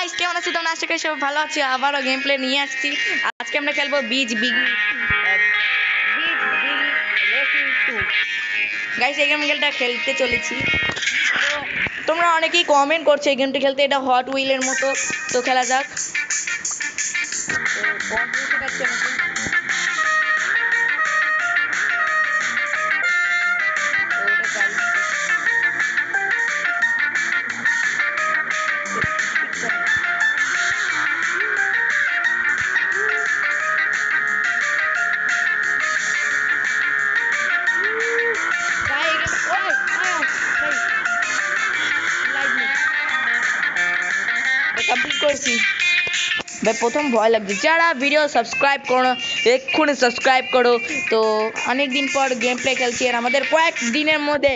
Guys কেমন আছো তোমরা? আশা করি সবাই ভালো আছো। আবারও গেম প্লে নিয়ে আসছি। আজকে আমরা খেলবো বিচ বিগি রেসিং 2। গাইস এই গেমটা খেলতে চলেছি। তো তোমরা অনেকেই কমেন্ট করছো এই গেমটি খেলতে, এটা হট হুইলের মতো। তো খেলা যাক। তো কন্ট্রোল শেখাচ্ছে আমাকে। কমপ্লিট করেছি ভাই। প্রথম ভয় লাগছে। যারা ভিডিও সাবস্ক্রাইব করো এক্ষুনি সাবস্ক্রাইব করো। তো অনেক দিন পর গেম প্লে খেলছি আর আমাদের কয়েক দিনের মধ্যে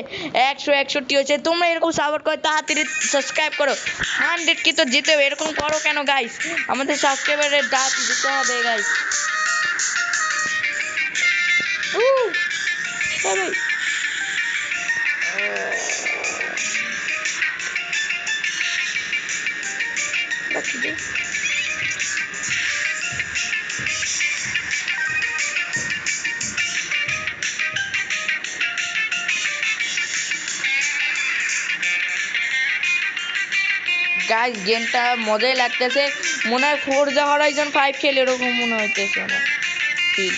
161 হয়েছে। তোমরা এরকম সাপোর্ট করো, তাড়াতাড়ি সাবস্ক্রাইব করো। 100 কি তো যেতে হবে, এরকম করো কেন গাইস? আমাদের সাবস্ক্রাইবারের দাঁত দিতে হবে গাইস। গাইস গেমটা মজাই লাগতেছে, মনে হয় ফোরজা হরাইজন 5 খেলে এরকম মনে হইতেছে আমার ফিল।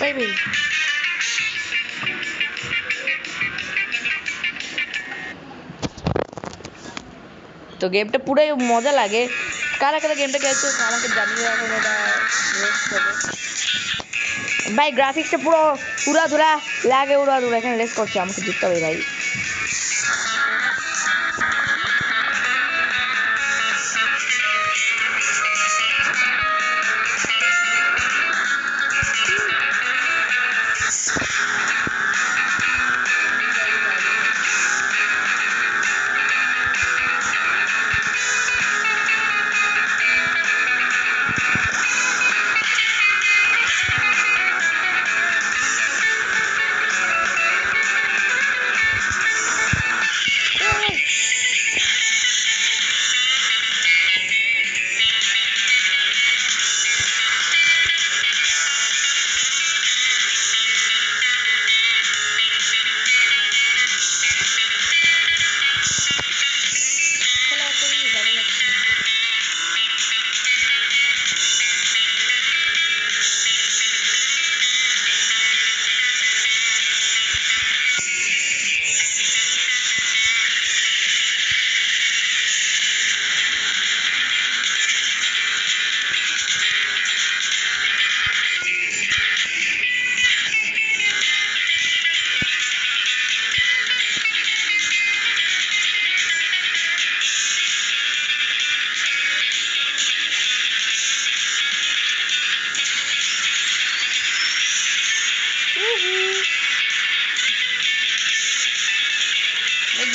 Baby. তো গেমটা পুরোই মজা লাগে। কারা কারা গেমটা খেলছো আমাকে জানিয়ে রাখো। এটা ভাই গ্রাফিক্সটা পুরো উড়াধুরা লাগে, উড়াধুরা। এখানে রেস করছে, আমাকে জিততে হবে ভাই।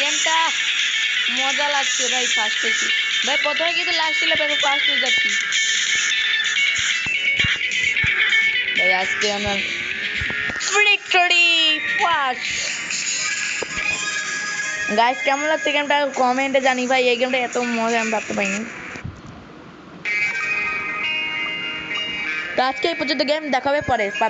গেমটা মজা লাগছে ভাই। ফার্স্ট হয়েছি ভাই, প্রথমে কিন্তু লাস্ট ছিল, ফার্স্ট হয়ে যাচ্ছি ভাই। আজকে আমার ভিক্টরি ফার্স্ট। গাইস কেমন লাগছে গেমটা কমেন্টে জানি ভাই। এই গেমটা এত মজা আমি ভাবতে পারিনি। তো আজকে এই পর্যন্ত গেম দেখাবে পরে পাবে।